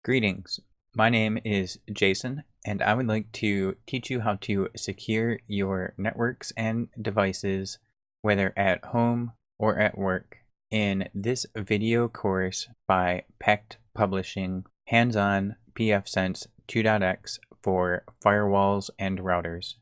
Greetings. My name is Jason, and I would like to teach you how to secure your networks and devices, whether at home or at work, in this video course by pect Publishing, Hands-on pfSense 2.x for firewalls and routers.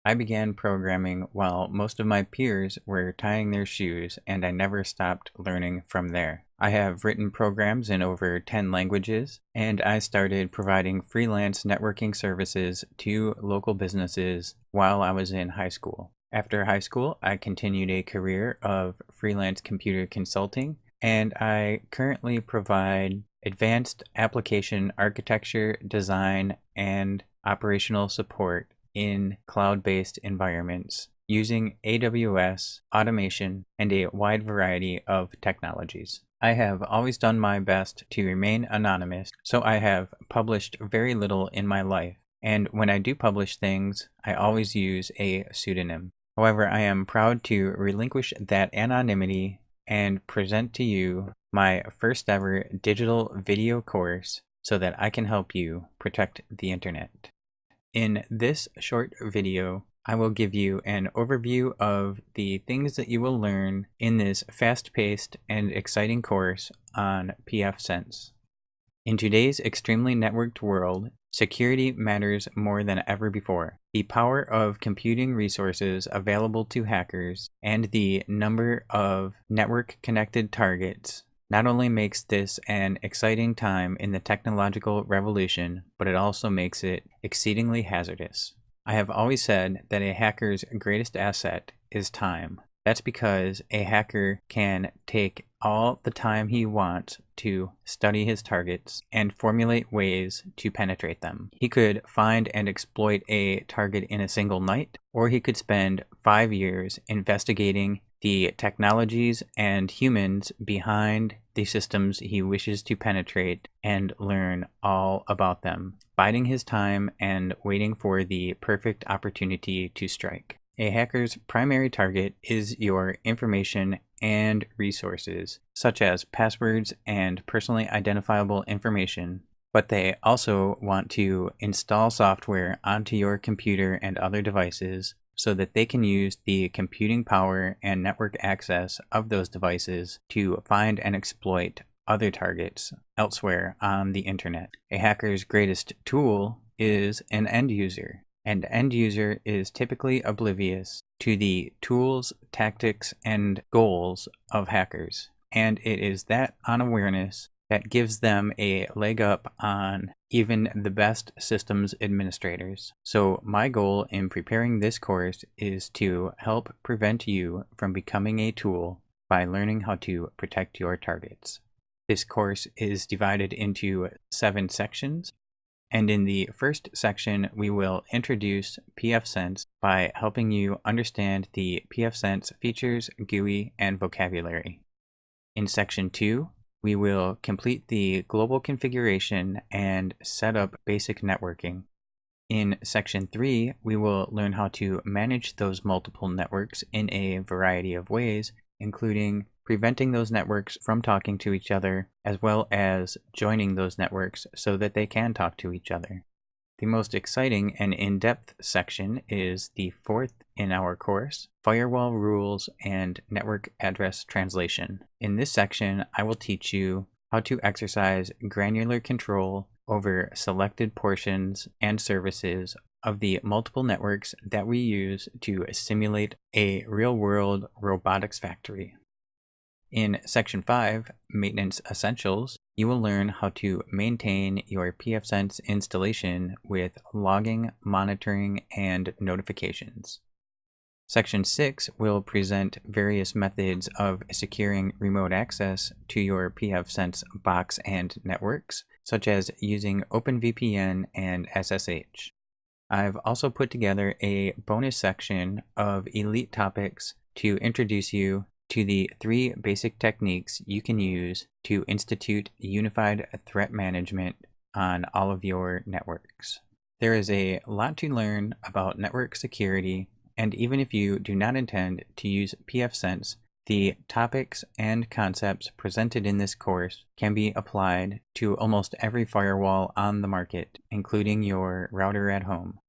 I began programming while most of my peers were tying their shoes, and I never stopped learning from there. I have written programs in over 10 languages, and I started providing freelance networking services to local businesses while I was in high school. After high school, I continued a career of freelance computer consulting, and I currently provide advanced application architecture, design, and operational support in cloud-based environments using AWS, automation, and a wide variety of technologies. I have always done my best to remain anonymous, so I have published very little in my life, and when I do publish things, I always use a pseudonym. However, I am proud to relinquish that anonymity and present to you my first ever digital video course so that I can help you protect the internet. In this short video, I will give you an overview of the things that you will learn in this fast-paced and exciting course on pfSense. In today's extremely networked world, security matters more than ever before. The power of computing resources available to hackers and the number of network-connected targets not only makes this an exciting time in the technological revolution, but it also makes it exceedingly hazardous. I have always said that a hacker's greatest asset is time. That's because a hacker can take all the time he wants to study his targets and formulate ways to penetrate them. He could find and exploit a target in a single night, or he could spend 5 years investigating the technologies and humans behind the systems he wishes to penetrate and learn all about them, biding his time and waiting for the perfect opportunity to strike. A hacker's primary target is your information and resources, such as passwords and personally identifiable information, but they also want to install software onto your computer and other devices so that they can use the computing power and network access of those devices to find and exploit other targets elsewhere on the internet. A hacker's greatest tool is an end user. An end user is typically oblivious to the tools, tactics, and goals of hackers, and it is that unawareness that gives them a leg up on even the best systems administrators. So my goal in preparing this course is to help prevent you from becoming a tool by learning how to protect your targets. This course is divided into 7 sections. And in the first section, we will introduce pfSense by helping you understand the pfSense features, GUI, and vocabulary. In section 2, we will complete the global configuration and set up basic networking. In section 3, we will learn how to manage those multiple networks in a variety of ways, including preventing those networks from talking to each other, as well as joining those networks so that they can talk to each other. The most exciting and in-depth section is the 4th in our course, Firewall Rules and Network Address Translation. In this section, I will teach you how to exercise granular control over selected portions and services of the multiple networks that we use to simulate a real-world robotics factory. In Section 5, Maintenance Essentials, you will learn how to maintain your pfSense installation with logging, monitoring, and notifications. Section 6 will present various methods of securing remote access to your pfSense box and networks, such as using OpenVPN and SSH. I've also put together a bonus section of elite topics to introduce you to the 3 basic techniques you can use to institute unified threat management on all of your networks. There is a lot to learn about network security, and even if you do not intend to use pfSense, The topics and concepts presented in this course can be applied to almost every firewall on the market, including your router at home.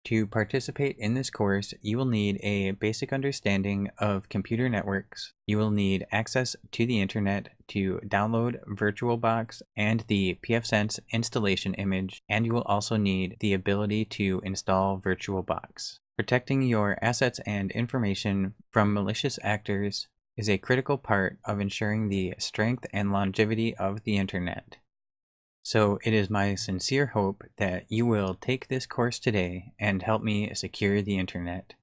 To participate in this course, you will need a basic understanding of computer networks. You will need access to the internet to download VirtualBox and the pfSense installation image, and you will also need the ability to install VirtualBox. Protecting your assets and information from malicious actors is a critical part of ensuring the strength and longevity of the internet. So it is my sincere hope that you will take this course today and help me secure the internet.